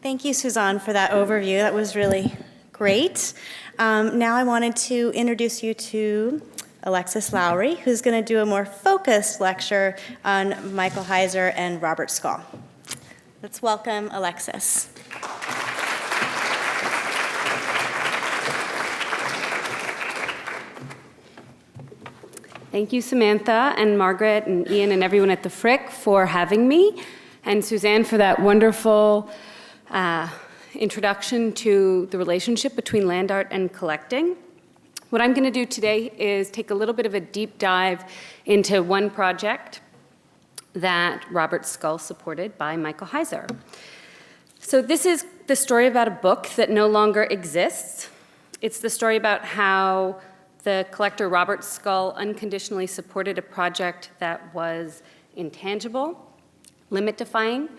Thank you, Suzanne, for that overview. That was really great. Now I wanted to introduce you to Alexis Lowry, who's going to do a more focused lecture on Michael Heizer and Robert Scull. Let's welcome Alexis. Thank you, Samantha and Margaret and Ian and everyone at the Frick for having me, and Suzanne for that wonderful introduction to the relationship between land art and collecting. What I'm going to do today is take a little bit of a deep dive into one project that Robert Scull supported by Michael Heizer. So this is the story about a book that no longer exists. It's the story about how the collector Robert Scull unconditionally supported a project that was intangible, limit-defying,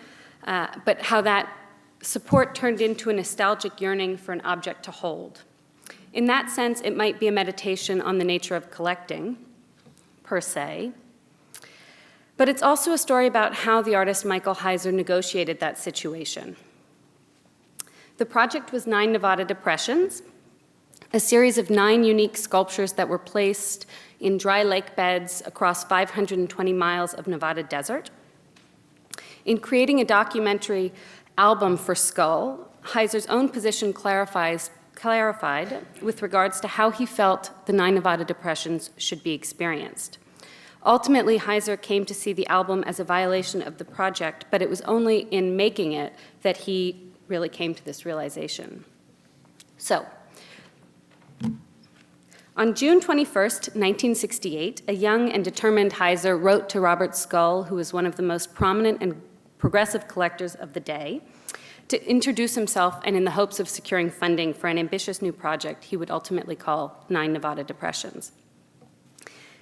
but how that support turned into a nostalgic yearning for an object to hold. In that sense, it might be a meditation on the nature of collecting, per se, but it's also a story about how the artist Michael Heizer negotiated that situation. The project was 9 Nevada Depressions, a series of 9 unique sculptures that were placed in dry lake beds across 520 miles of Nevada desert. In creating a documentary album for Scull, Heizer's own position clarified with regards to how he felt the 9 Nevada Depressions should be experienced. Ultimately, Heizer came to see the album as a violation of the project, but it was only in making it that he really came to this realization. So, on June 21st, 1968, a young and determined Heizer wrote to Robert Scull, who was one of the most prominent and progressive collectors of the day, to introduce himself and in the hopes of securing funding for an ambitious new project he would ultimately call 9 Nevada Depressions.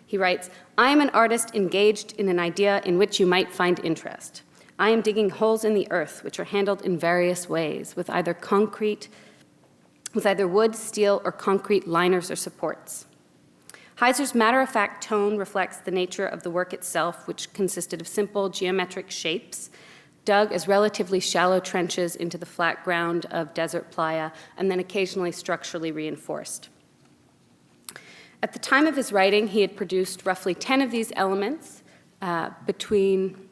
He writes, "I am an artist engaged in an idea in which you might find interest. I am digging holes in the earth which are handled in various ways, with either wood, steel, or concrete liners or supports." Heizer's matter-of-fact tone reflects the nature of the work itself, which consisted of simple geometric shapes, dug as relatively shallow trenches into the flat ground of desert playa, and then occasionally structurally reinforced. At the time of his writing, he had produced roughly 10 of these elements between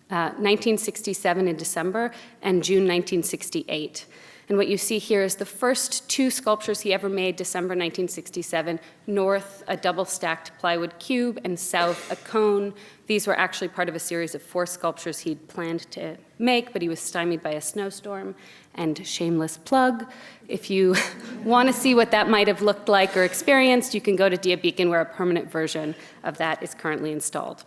1967 in December and June 1968. And what you see here is the first 2 sculptures he ever made, December 1967, north, a double-stacked plywood cube, and south, a cone. These were actually part of a series of 4 sculptures he'd planned to make, but he was stymied by a snowstorm. And shameless plug, if you want to see what that might have looked like or experienced, you can go to Dia Beacon, where a permanent version of that is currently installed.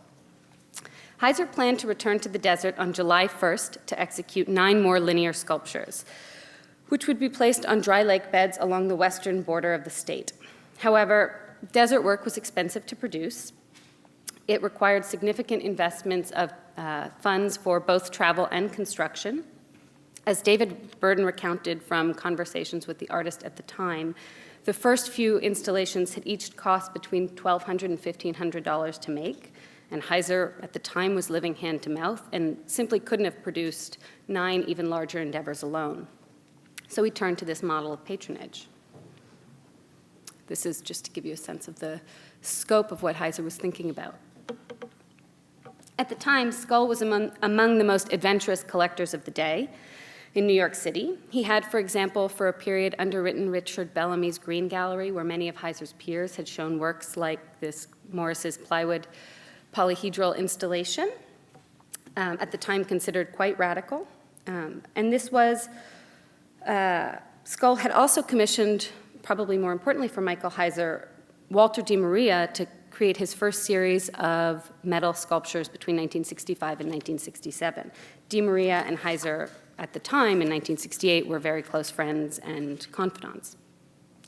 Heizer planned to return to the desert on July 1st to execute 9 more linear sculptures, which would be placed on dry lake beds along the western border of the state. However, desert work was expensive to produce. It required significant investments of funds for both travel and construction. As David Burden recounted from conversations with the artist at the time, the first few installations had each cost between $1,200 and $1,500 to make, and Heizer at the time was living hand to mouth and simply couldn't have produced 9 even larger endeavors alone. So he turned to this model of patronage. This is just to give you a sense of the scope of what Heizer was thinking about. At the time, Scull was among the most adventurous collectors of the day in New York City. He had, for example, for a period underwritten Richard Bellamy's Green Gallery, where many of Heizer's peers had shown works like this Morris's plywood polyhedral installation, at the time considered quite radical. And this was Scull had also commissioned, probably more importantly for Michael Heizer, Walter Di Maria to create his first series of metal sculptures between 1965 and 1967. Di Maria and Heizer at the time, in 1968, were very close friends and confidants.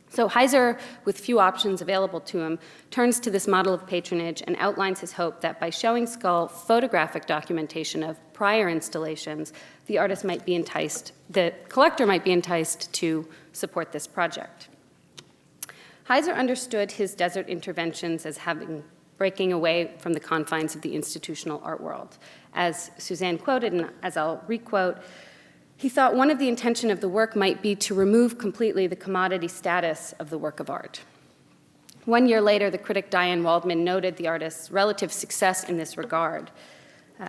So Heizer, with few options available to him, turns to this model of patronage and outlines his hope that by showing Scull photographic documentation of prior installations, the collector might be enticed to support this project. Heizer understood his desert interventions as breaking away from the confines of the institutional art world. As Suzanne quoted, and as I'll requote, He thought one of the intention of the work might be to remove completely the commodity status of the work of art. 1 year later, the critic Diane Waldman noted the artist's relative success in this regard,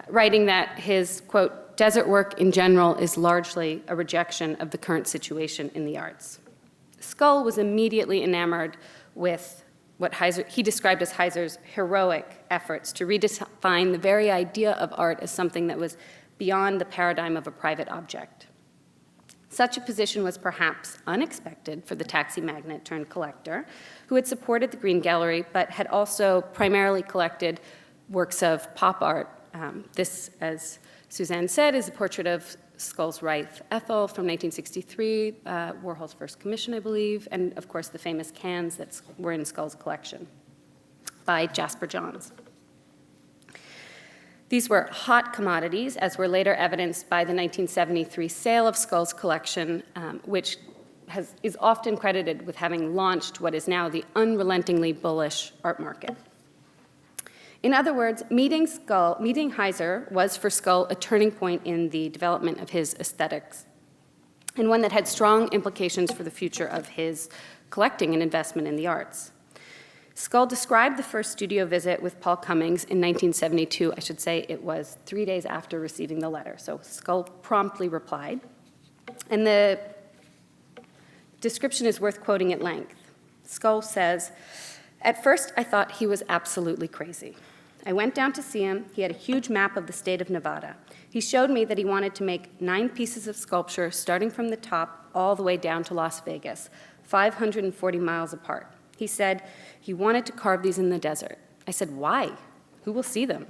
writing that his, quote, desert work in general is largely a rejection of the current situation in the arts. Scull was immediately enamored with what he described as Heizer's heroic efforts to redefine the very idea of art as something that was beyond the paradigm of a private object. Such a position was perhaps unexpected for the taxi magnate turned collector, who had supported the Green Gallery, but had also primarily collected works of pop art. This, as Suzanne said, is a portrait of Scull's wife, Ethel, from 1963, Warhol's first commission, I believe, and of course the famous cans that were in Scull's collection by Jasper Johns. These were hot commodities, as were later evidenced by the 1973 sale of Scull's collection, which is often credited with having launched what is now the unrelentingly bullish art market. In other words, meeting Heizer was for Scull a turning point in the development of his aesthetics, and one that had strong implications for the future of his collecting and investment in the arts. Scull described the first studio visit with Paul Cummings in 1972. I should say it was 3 days after receiving the letter, so Scull promptly replied. And the description is worth quoting at length. Scull says, "At first I thought he was absolutely crazy. I went down to see him. He had a huge map of the state of Nevada. He showed me that he wanted to make 9 pieces of sculpture starting from the top all the way down to Las Vegas, 540 miles apart. He said he wanted to carve these in the desert. I said, why? Who will see them?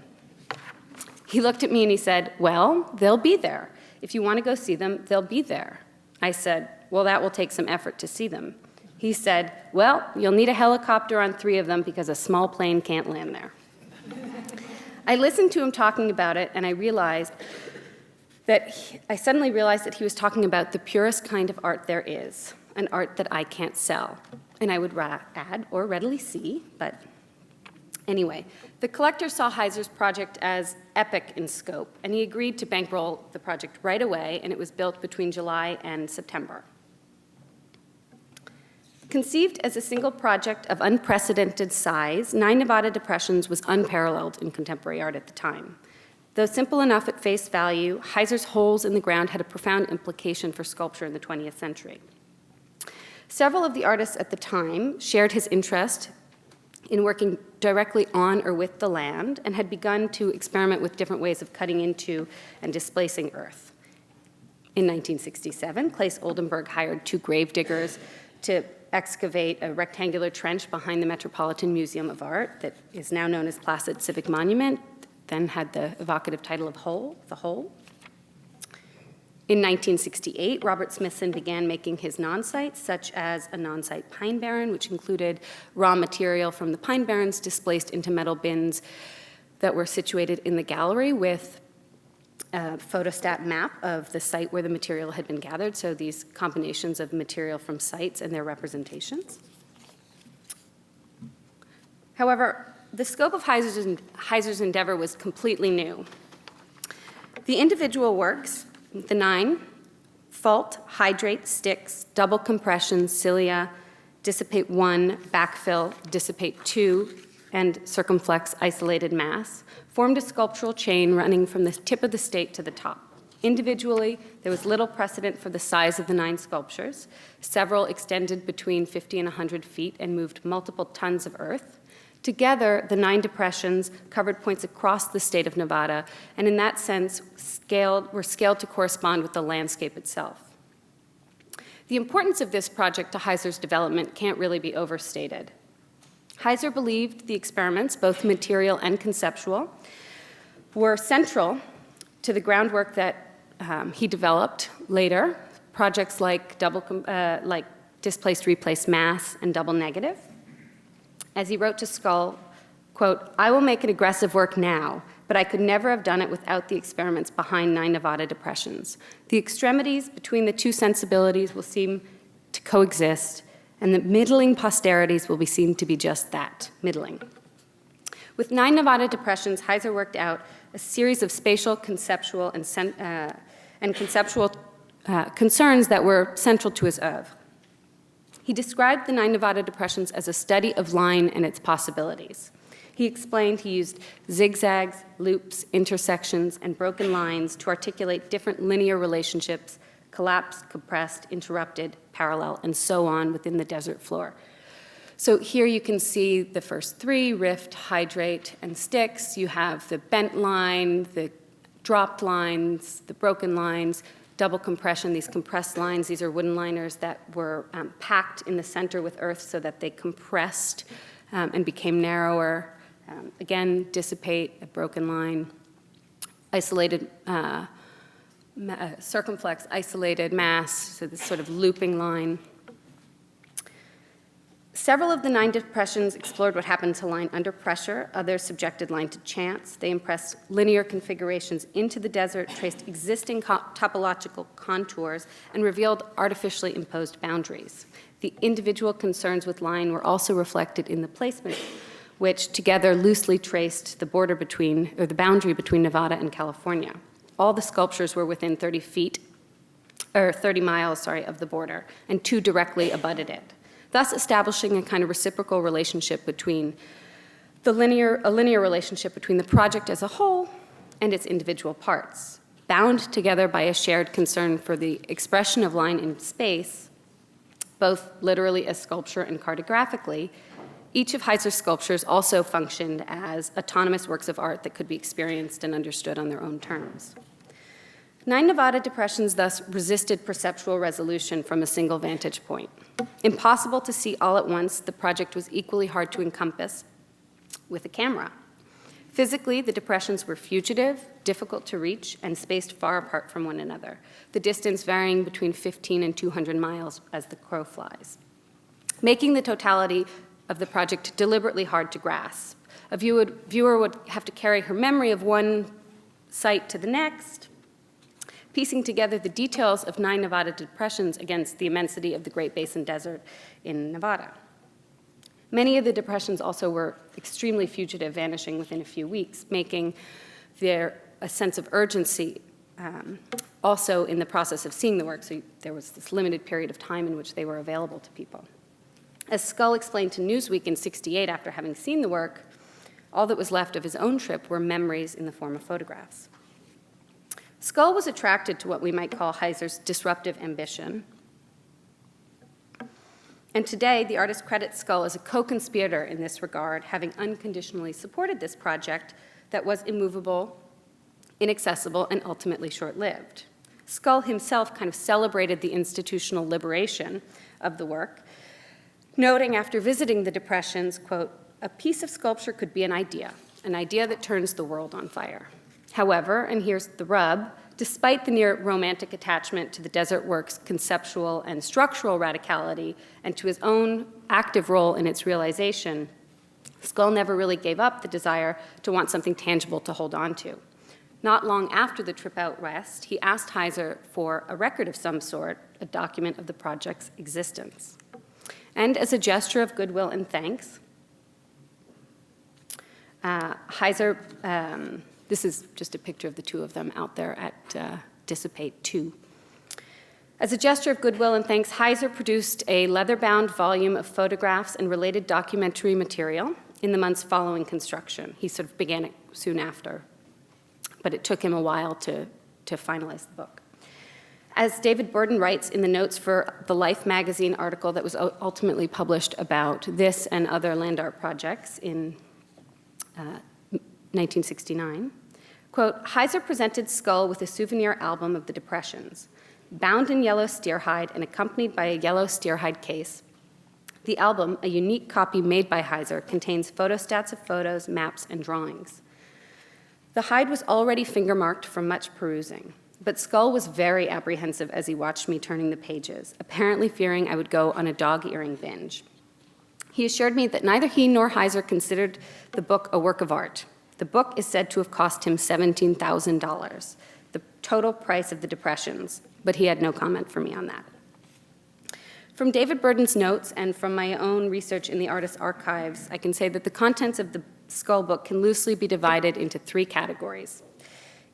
He looked at me and he said, well, they'll be there. If you want to go see them, they'll be there. I said, well, that will take some effort to see them. He said, well, you'll need a helicopter on 3 of them because a small plane can't land there. I listened to him talking about it, and I suddenly realized that he was talking about the purest kind of art there is, an art that I can't sell. And I would add, or readily see, but anyway. The collector saw Heizer's project as epic in scope, and he agreed to bankroll the project right away, and it was built between July and September. Conceived as a single project of unprecedented size, 9 Nevada Depressions was unparalleled in contemporary art at the time. Though simple enough at face value, Heizer's holes in the ground had a profound implication for sculpture in the 20th century. Several of the artists at the time shared his interest in working directly on or with the land and had begun to experiment with different ways of cutting into and displacing earth. In 1967, Claes Oldenburg hired 2 gravediggers to excavate a rectangular trench behind the Metropolitan Museum of Art that is now known as Placid Civic Monument, then had the evocative title of The Hole. In 1968, Robert Smithson began making his non-sites, such as a non-site pine barren, which included raw material from the pine barrens displaced into metal bins that were situated in the gallery with a photostat map of the site where the material had been gathered, so these combinations of material from sites and their representations. However, the scope of Heizer's endeavor was completely new. The individual works, the 9, fault, hydrate, sticks, double compression, cilia, dissipate 1, backfill, dissipate 2, and circumflex isolated mass, formed a sculptural chain running from the tip of the stake to the top. Individually, there was little precedent for the size of the 9 sculptures. Several extended between 50 and 100 feet and moved multiple tons of earth. Together, the 9 depressions covered points across the state of Nevada, and in that sense, were scaled to correspond with the landscape itself. The importance of this project to Heizer's development can't really be overstated. Heizer believed the experiments, both material and conceptual, were central to the groundwork that he developed later, projects like displaced replaced mass and double negative. As he wrote to Scull, quote, I will make an aggressive work now, but I could never have done it without the experiments behind 9 Nevada Depressions. The extremities between the 2 sensibilities will seem to coexist, and the middling posterities will be seen to be just that, middling. With 9 Nevada Depressions, Heizer worked out a series of spatial, conceptual, and conceptual concerns that were central to his oeuvre. He described the 9 Nevada depressions as a study of line and its possibilities. He explained he used zigzags, loops, intersections, and broken lines to articulate different linear relationships, collapsed, compressed, interrupted, parallel, and so on within the desert floor. So here you can see the first 3, rift, hydrate, and sticks. You have the bent line, the dropped lines, the broken lines, double compression, these compressed lines. These are wooden liners that were packed in the center with earth so that they compressed and became narrower. Again, dissipate, a broken line, isolated, circumflex, isolated mass, so this sort of looping line. Several of the 9 depressions explored what happened to line under pressure. Others subjected line to chance. They impressed linear configurations into the desert, traced existing topological contours, and revealed artificially imposed boundaries. The individual concerns with line were also reflected in the placement, which together loosely traced the border between, or the boundary between Nevada and California. All the sculptures were within 30 miles, of the border, and 2 directly abutted it, thus establishing a kind of reciprocal relationship between a linear relationship between the project as a whole and its individual parts, bound together by a shared concern for the expression of line in space, both literally as sculpture and cartographically. Each of Heizer's sculptures also functioned as autonomous works of art that could be experienced and understood on their own terms. 9 Nevada depressions thus resisted perceptual resolution from a single vantage point. Impossible to see all at once, the project was equally hard to encompass with a camera. Physically, the depressions were fugitive, difficult to reach, and spaced far apart from one another, the distance varying between 15 and 200 miles as the crow flies, making the totality of the project deliberately hard to grasp. A viewer would have to carry her memory of one site to the next, piecing together the details of 9 Nevada depressions against the immensity of the Great Basin Desert in Nevada. Many of the depressions also were extremely fugitive, vanishing within a few weeks, making there a sense of urgency also in the process of seeing the work. So there was this limited period of time in which they were available to people. As Scull explained to Newsweek in '68 after having seen the work, all that was left of his own trip were memories in the form of photographs. Scull was attracted to what we might call Heizer's disruptive ambition. And today, the artist credits Scull as a co-conspirator in this regard, having unconditionally supported this project that was immovable, inaccessible, and ultimately short-lived. Scull himself kind of celebrated the institutional liberation of the work, noting after visiting the depressions, quote, "A piece of sculpture could be an idea that turns the world on fire. However," and here's the rub, "despite the near romantic attachment to the desert work's conceptual and structural radicality and to his own active role in its realization, Scull never really gave up the desire to want something tangible to hold on to. Not long after the trip out west, he asked Heizer for a record of some sort, a document of the project's existence. And as a gesture of goodwill and thanks, Heizer, this is just a picture of the 2 of them out there at Dissipate 2. As a gesture of goodwill and thanks, Heizer produced a leather-bound volume of photographs and related documentary material in the months following construction. He sort of began it soon after, but it took him a while to finalize the book. As David Burden writes in the notes for the Life magazine article that was ultimately published about this and other land art projects in 1969, quote, "Heizer presented Scull with a souvenir album of the depressions, bound in yellow steerhide and accompanied by a yellow steerhide case. The album, a unique copy made by Heizer, contains photostats of photos, maps, and drawings. The hide was already finger-marked from much perusing, but Scull was very apprehensive as he watched me turning the pages, apparently fearing I would go on a dog-earing binge. He assured me that neither he nor Heizer considered the book a work of art. The book is said to have cost him $17,000, the total price of the depressions, but he had no comment for me on that." From David Burden's notes and from my own research in the artist's archives, I can say that the contents of the Scull book can loosely be divided into 3 categories.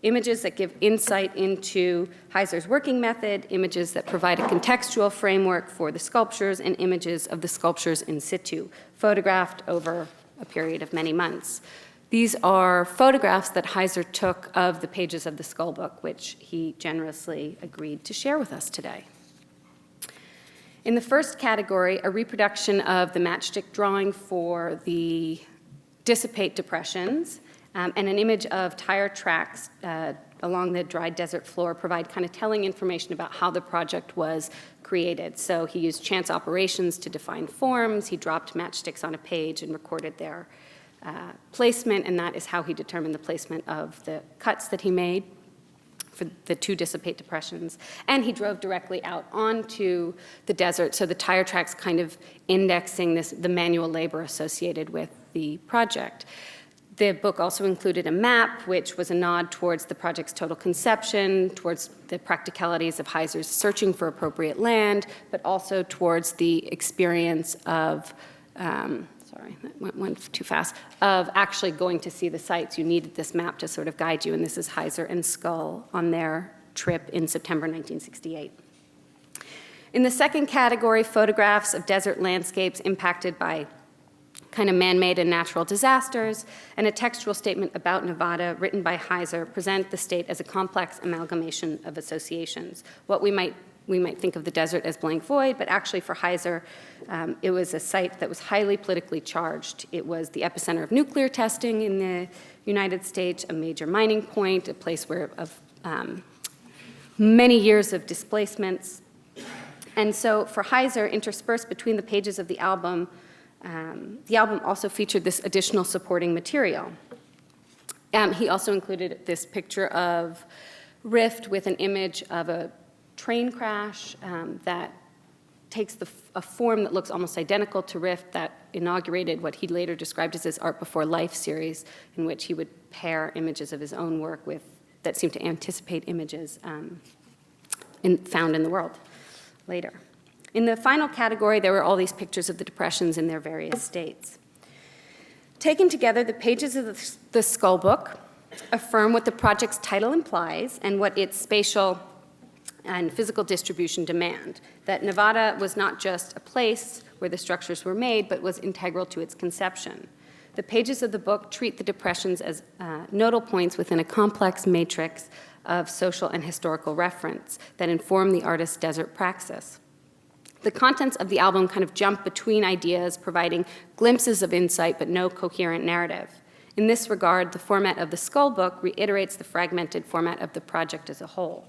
images that give insight into Heizer's working method, images that provide a contextual framework for the sculptures, and images of the sculptures in situ, photographed over a period of many months. These are photographs that Heizer took of the pages of the Scull book, which he generously agreed to share with us today. In the first category, a reproduction of the matchstick drawing for the dissipate depressions and an image of tire tracks along the dry desert floor provide kind of telling information about how the project was created. So he used chance operations to define forms. He dropped matchsticks on a page and recorded their placement, and that is how he determined the placement of the cuts that he made for the 2 dissipate depressions. And he drove directly out onto the desert, so the tire tracks kind of indexing the manual labor associated with the project. The book also included a map, which was a nod towards the project's total conception, towards the practicalities of Heizer's searching for appropriate land, but also towards the experience of sorry, that went too fast, of actually going to see the sites. You needed this map to sort of guide you, and this is Heizer and Scull on their trip in September 1968. In the second category, photographs of desert landscapes impacted by kind of man-made and natural disasters, and a textual statement about Nevada written by Heizer present the state as a complex amalgamation of associations. What we might think of the desert as blank void, but actually for Heizer, it was a site that was highly politically charged. It was the epicenter of nuclear testing in the United States, a major mining point, a place where of many years of displacements. And so for Heizer, interspersed between the pages of the album also featured this additional supporting material. He also included this picture of Rift with an image of a train crash that takes a form that looks almost identical to Rift, that inaugurated what he later described as his Art Before Life series, in which he would pair images of his own work with that seemed to anticipate images found in the world later. In the final category, there were all these pictures of the depressions in their various states. Taken together, the pages of the Scull book affirm what the project's title implies and what its spatial and physical distribution demand, that Nevada was not just a place where the structures were made, but was integral to its conception. The pages of the book treat the depressions as nodal points within a complex matrix of social and historical reference that inform the artist's desert praxis. The contents of the album kind of jump between ideas, providing glimpses of insight but no coherent narrative. In this regard, the format of the Scull book reiterates the fragmented format of the project as a whole.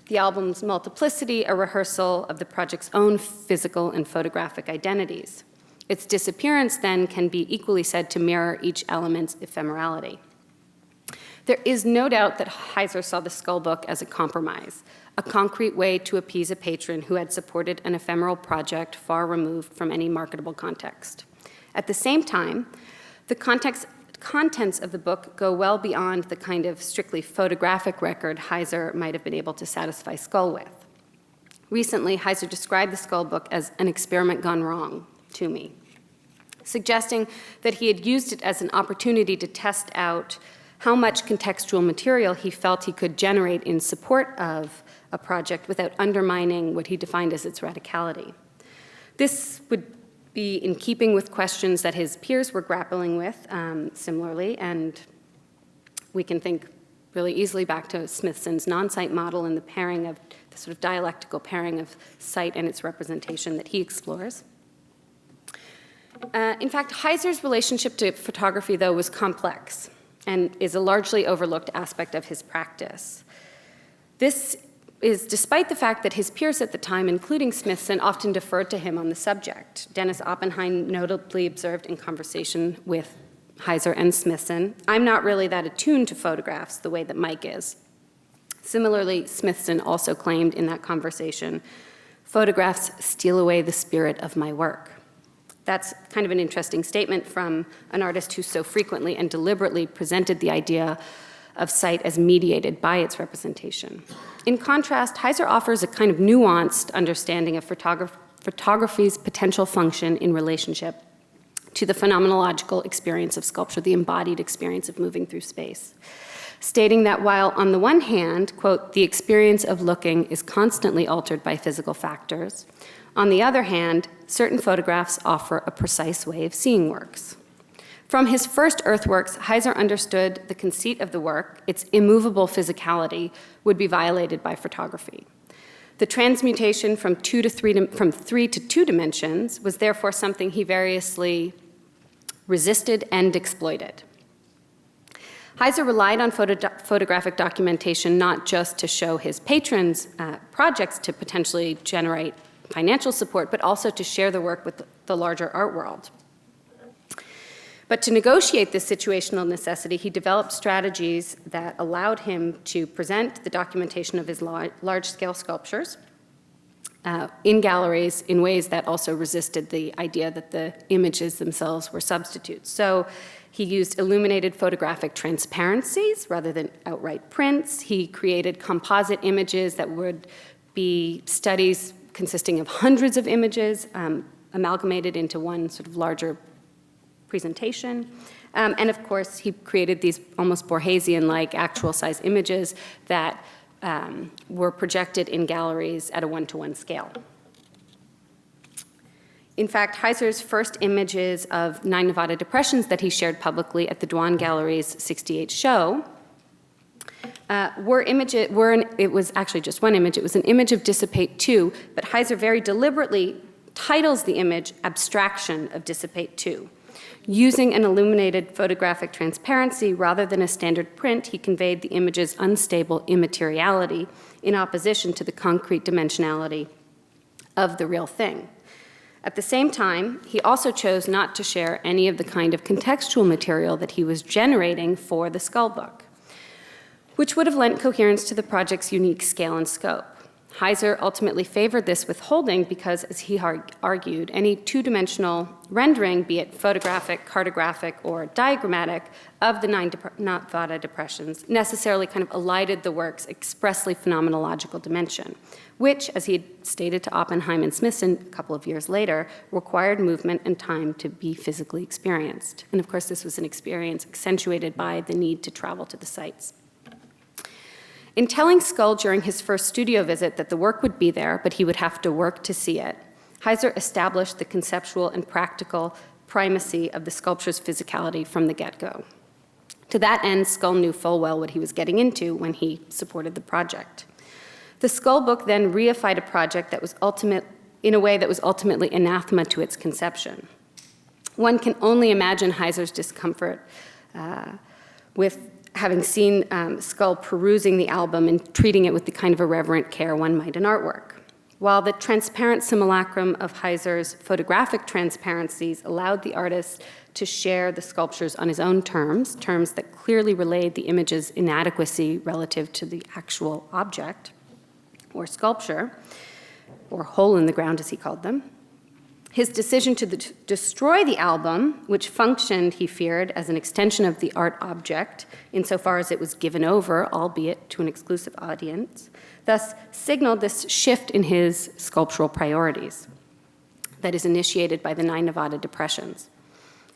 The album's multiplicity, a rehearsal of the project's own physical and photographic identities. Its disappearance, then, can be equally said to mirror each element's ephemerality. There is no doubt that Heizer saw the Scull book as a compromise, a concrete way to appease a patron who had supported an ephemeral project far removed from any marketable context. At the same time, the contents of the book go well beyond the kind of strictly photographic record Heizer might have been able to satisfy Scull with. Recently, Heizer described the Scull book as an experiment gone wrong to me, suggesting that he had used it as an opportunity to test out how much contextual material he felt he could generate in support of a project without undermining what he defined as its radicality. This would be in keeping with questions that his peers were grappling with similarly, and we can think really easily back to Smithson's non-site model and the pairing of the sort of dialectical pairing of site and its representation that he explores. In fact, Heizer's relationship to photography, though, was complex and is a largely overlooked aspect of his practice. This is despite the fact that his peers at the time, including Smithson, often deferred to him on the subject. Dennis Oppenheim notably observed in conversation with Heizer and Smithson, "I'm not really that attuned to photographs the way that Mike is." Similarly, Smithson also claimed in that conversation, "Photographs steal away the spirit of my work." That's kind of an interesting statement from an artist who so frequently and deliberately presented the idea of sight as mediated by its representation. In contrast, Heizer offers a kind of nuanced understanding of photography's potential function in relationship to the phenomenological experience of sculpture, the embodied experience of moving through space. stating that while on the one hand, quote, the experience of looking is constantly altered by physical factors, on the other hand, certain photographs offer a precise way of seeing works. From his first earthworks, Heizer understood the conceit of the work, its immovable physicality, would be violated by photography. The transmutation from 3 to 2 dimensions was therefore something he variously resisted and exploited. Heizer relied on photographic documentation not just to show his patrons projects to potentially generate financial support, but also to share the work with the larger art world. But to negotiate this situational necessity, he developed strategies that allowed him to present the documentation of his large-scale sculptures in galleries in ways that also resisted the idea that the images themselves were substitutes. So he used illuminated photographic transparencies rather than outright prints. He created composite images that would be studies consisting of hundreds of images amalgamated into one sort of larger presentation. And of course, he created these almost Borgesian-like actual size images that were projected in galleries at a 1-to-1 scale. In fact, Heizer's first images of 9 Nevada depressions that he shared publicly at the Dwan Gallery's 68 show it was actually just one image. It was an image of Dissipate 2, but Heizer very deliberately titles the image Abstraction of Dissipate 2. Using an illuminated photographic transparency rather than a standard print, he conveyed the image's unstable immateriality in opposition to the concrete dimensionality of the real thing. At the same time, he also chose not to share any of the kind of contextual material that he was generating for the Scull book, which would have lent coherence to the project's unique scale and scope. Heizer ultimately favored this withholding because, as he argued, any 2-dimensional rendering, be it photographic, cartographic, or diagrammatic, of the 9 Nevada depressions necessarily kind of elided the work's expressly phenomenological dimension, which, as he had stated to Oppenheim and Smithson a couple of years later, required movement and time to be physically experienced. And of course, this was an experience accentuated by the need to travel to the sites. In telling Scull during his first studio visit that the work would be there, but he would have to work to see it, Heizer established the conceptual and practical primacy of the sculpture's physicality from the get-go. To that end, Scull knew full well what he was getting into when he supported the project. The Scull book then reified a project that was in a way that was ultimately anathema to its conception. One can only imagine Heizer's discomfort with having seen Scull perusing the album and treating it with the kind of irreverent care one might in artwork. While the transparent simulacrum of Heizer's photographic transparencies allowed the artist to share the sculptures on his own terms that clearly relayed the image's inadequacy relative to the actual object, or sculpture, or hole in the ground as he called them, his decision to destroy the album, which functioned, he feared, as an extension of the art object, insofar as it was given over, albeit to an exclusive audience, thus signaled this shift in his sculptural priorities that is initiated by the 9 Nevada depressions.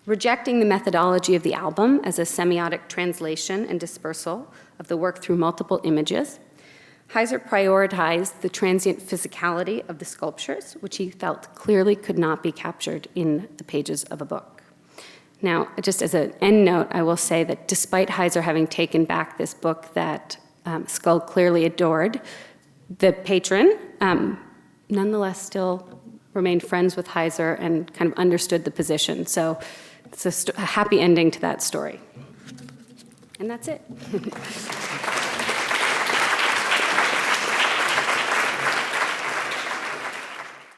Rejecting the methodology of the album as a semiotic translation and dispersal of the work through multiple images, Heizer prioritized the transient physicality of the sculptures, which he felt clearly could not be captured in the pages of a book. Now, just as an end note, I will say that despite Heizer having taken back this book that Scull clearly adored, the patron nonetheless still remained friends with Heizer and kind of understood the position. So it's a happy ending to that story. And that's it.